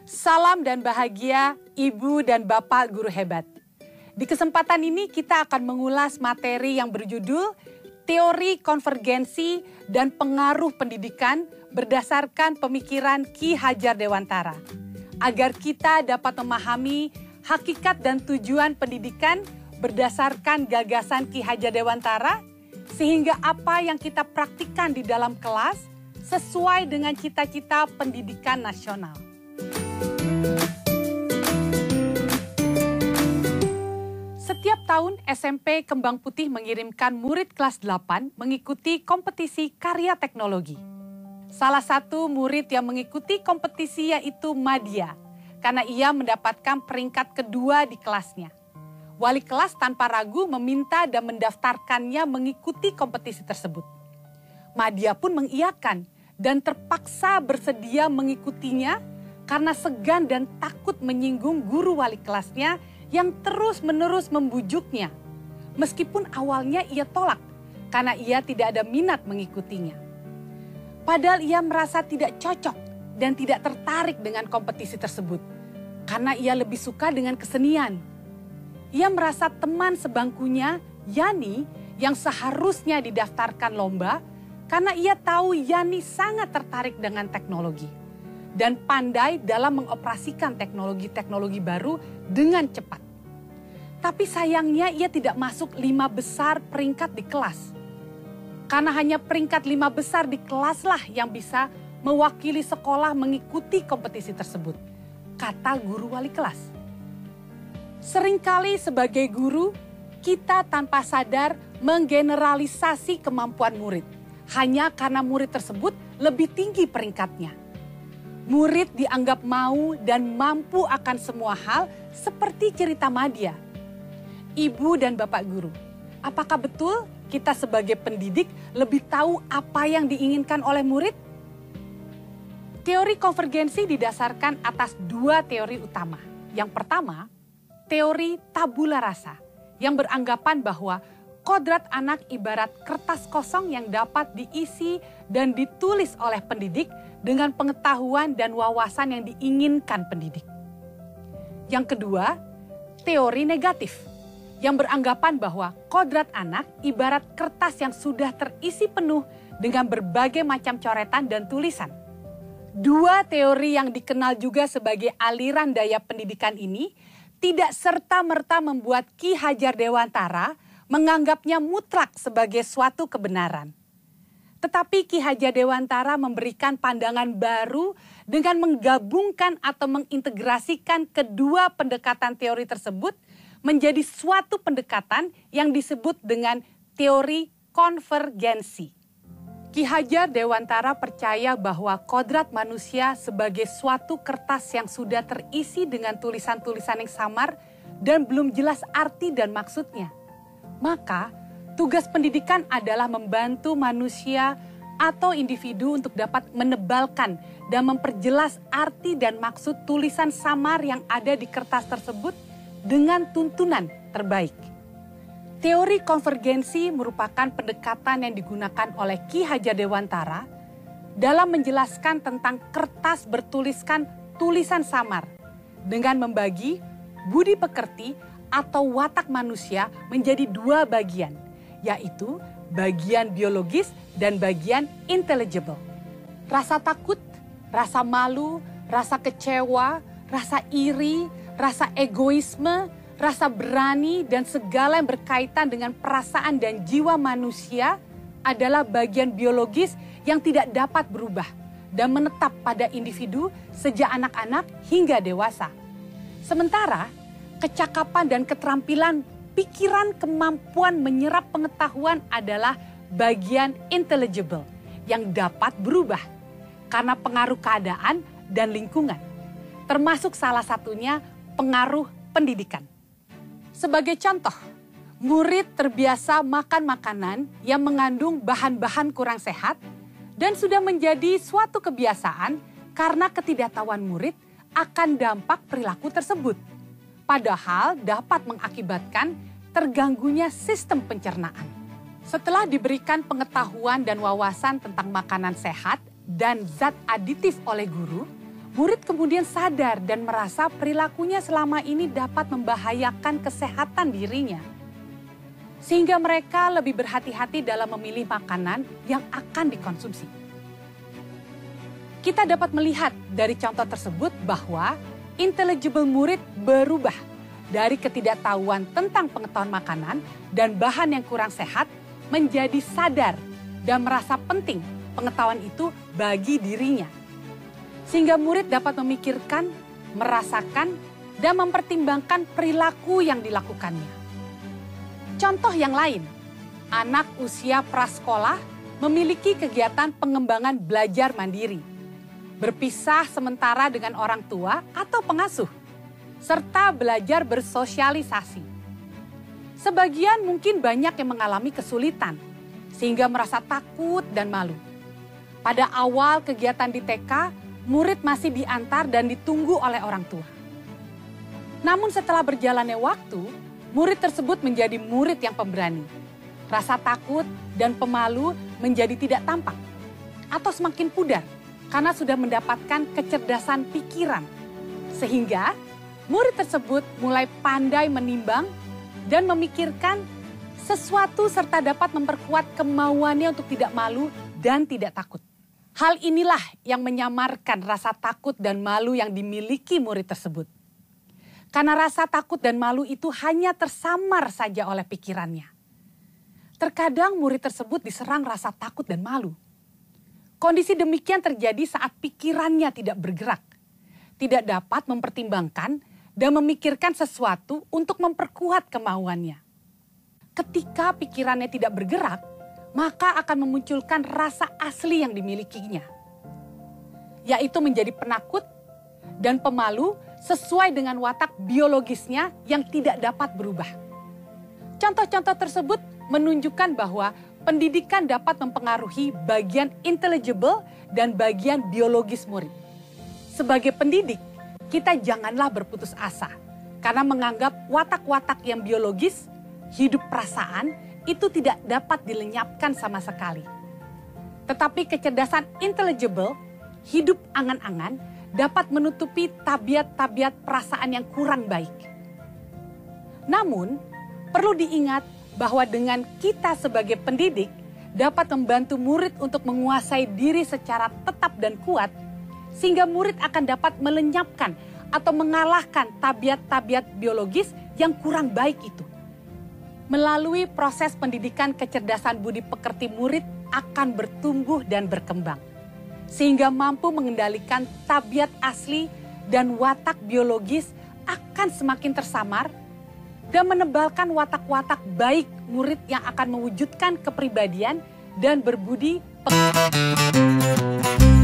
Salam dan bahagia Ibu dan Bapak guru hebat. Di kesempatan ini kita akan mengulas materi yang berjudul Teori Konvergensi dan Pengaruh Pendidikan berdasarkan pemikiran Ki Hajar Dewantara. Agar kita dapat memahami hakikat dan tujuan pendidikan berdasarkan gagasan Ki Hajar Dewantara, sehingga apa yang kita praktikkan di dalam kelas sesuai dengan cita-cita pendidikan nasional. Setiap tahun SMP Kembang Putih mengirimkan murid kelas 8 mengikuti kompetisi karya teknologi. Salah satu murid yang mengikuti kompetisi yaitu Madia, karena ia mendapatkan peringkat kedua di kelasnya. Wali kelas tanpa ragu meminta dan mendaftarkannya mengikuti kompetisi tersebut. Madia pun mengiyakan dan terpaksa bersedia mengikutinya karena segan dan takut menyinggung guru wali kelasnya yang terus-menerus membujuknya. Meskipun awalnya ia tolak karena ia tidak ada minat mengikutinya. Padahal ia merasa tidak cocok dan tidak tertarik dengan kompetisi tersebut karena ia lebih suka dengan kesenian. Ia merasa teman sebangkunya, Yani, yang seharusnya didaftarkan lomba karena ia tahu Yani sangat tertarik dengan teknologi dan pandai dalam mengoperasikan teknologi-teknologi baru dengan cepat. Tapi sayangnya ia tidak masuk 5 besar peringkat di kelas. Karena hanya peringkat 5 besar di kelaslah yang bisa mewakili sekolah mengikuti kompetisi tersebut, kata guru wali kelas. Seringkali sebagai guru, kita tanpa sadar menggeneralisasi kemampuan murid, hanya karena murid tersebut lebih tinggi peringkatnya. Murid dianggap mau dan mampu akan semua hal seperti cerita Madia. Ibu dan Bapak guru, apakah betul kita sebagai pendidik lebih tahu apa yang diinginkan oleh murid? Teori konvergensi didasarkan atas 2 teori utama. Yang pertama, teori tabula rasa yang beranggapan bahwa kodrat anak ibarat kertas kosong yang dapat diisi dan ditulis oleh pendidik dengan pengetahuan dan wawasan yang diinginkan pendidik. Yang kedua, teori negatif yang beranggapan bahwa kodrat anak ibarat kertas yang sudah terisi penuh dengan berbagai macam coretan dan tulisan. 2 teori yang dikenal juga sebagai aliran daya pendidikan ini tidak serta-merta membuat Ki Hajar Dewantara menganggapnya mutlak sebagai suatu kebenaran. Tetapi Ki Hajar Dewantara memberikan pandangan baru dengan menggabungkan atau mengintegrasikan kedua pendekatan teori tersebut menjadi suatu pendekatan yang disebut dengan teori konvergensi. Ki Hajar Dewantara percaya bahwa kodrat manusia sebagai suatu kertas yang sudah terisi dengan tulisan-tulisan yang samar dan belum jelas arti dan maksudnya. Maka, tugas pendidikan adalah membantu manusia atau individu untuk dapat menebalkan dan memperjelas arti dan maksud tulisan samar yang ada di kertas tersebut dengan tuntunan terbaik. Teori konvergensi merupakan pendekatan yang digunakan oleh Ki Hajar Dewantara dalam menjelaskan tentang kertas bertuliskan tulisan samar dengan membagi budi pekerti atau watak manusia menjadi 2 bagian, yaitu bagian biologis dan bagian intelligible. Rasa takut, rasa malu, rasa kecewa, rasa iri, rasa egoisme, rasa berani, dan segala yang berkaitan dengan perasaan dan jiwa manusia adalah bagian biologis yang tidak dapat berubah dan menetap pada individu sejak anak-anak hingga dewasa. Sementara, kecakapan dan keterampilan pikiran kemampuan menyerap pengetahuan adalah bagian intelligible yang dapat berubah karena pengaruh keadaan dan lingkungan, termasuk salah satunya pengaruh pendidikan. Sebagai contoh, murid terbiasa makan makanan yang mengandung bahan-bahan kurang sehat dan sudah menjadi suatu kebiasaan karena ketidaktahuan murid akan dampak perilaku tersebut. Padahal dapat mengakibatkan terganggunya sistem pencernaan. Setelah diberikan pengetahuan dan wawasan tentang makanan sehat dan zat aditif oleh guru, Murid kemudian sadar dan merasa perilakunya selama ini dapat membahayakan kesehatan dirinya. Sehingga mereka lebih berhati-hati dalam memilih makanan yang akan dikonsumsi. Kita dapat melihat dari contoh tersebut bahwa intelligible murid berubah dari ketidaktahuan tentang pengetahuan makanan dan bahan yang kurang sehat menjadi sadar dan merasa penting pengetahuan itu bagi dirinya. Sehingga murid dapat memikirkan, merasakan, dan mempertimbangkan perilaku yang dilakukannya. Contoh yang lain, anak usia prasekolah memiliki kegiatan pengembangan belajar mandiri, berpisah sementara dengan orang tua atau pengasuh, serta belajar bersosialisasi. Sebagian mungkin banyak yang mengalami kesulitan, sehingga merasa takut dan malu. Pada awal kegiatan di TK, murid masih diantar dan ditunggu oleh orang tua. Namun setelah berjalannya waktu, murid tersebut menjadi murid yang pemberani. Rasa takut dan pemalu menjadi tidak tampak atau semakin pudar karena sudah mendapatkan kecerdasan pikiran. Sehingga murid tersebut mulai pandai menimbang dan memikirkan sesuatu serta dapat memperkuat kemauannya untuk tidak malu dan tidak takut. Hal inilah yang menyamarkan rasa takut dan malu yang dimiliki murid tersebut. Karena rasa takut dan malu itu hanya tersamar saja oleh pikirannya. Terkadang murid tersebut diserang rasa takut dan malu. Kondisi demikian terjadi saat pikirannya tidak bergerak, tidak dapat mempertimbangkan dan memikirkan sesuatu untuk memperkuat kemauannya. Ketika pikirannya tidak bergerak, maka akan memunculkan rasa asli yang dimilikinya, yaitu menjadi penakut dan pemalu sesuai dengan watak biologisnya yang tidak dapat berubah. Contoh-contoh tersebut menunjukkan bahwa pendidikan dapat mempengaruhi bagian intelligible dan bagian biologis murid. Sebagai pendidik, kita janganlah berputus asa karena menganggap watak-watak yang biologis, hidup perasaan, itu tidak dapat dilenyapkan sama sekali. Tetapi kecerdasan intelligible, hidup angan-angan, dapat menutupi tabiat-tabiat perasaan yang kurang baik. Namun, perlu diingat bahwa dengan kita sebagai pendidik dapat membantu murid untuk menguasai diri secara tetap dan kuat, sehingga murid akan dapat melenyapkan atau mengalahkan tabiat-tabiat biologis yang kurang baik itu. Melalui proses pendidikan kecerdasan budi pekerti murid akan bertumbuh dan berkembang. Sehingga mampu mengendalikan tabiat asli dan watak biologis akan semakin tersamar dan menebalkan watak-watak baik murid yang akan mewujudkan kepribadian dan berbudi pekerti.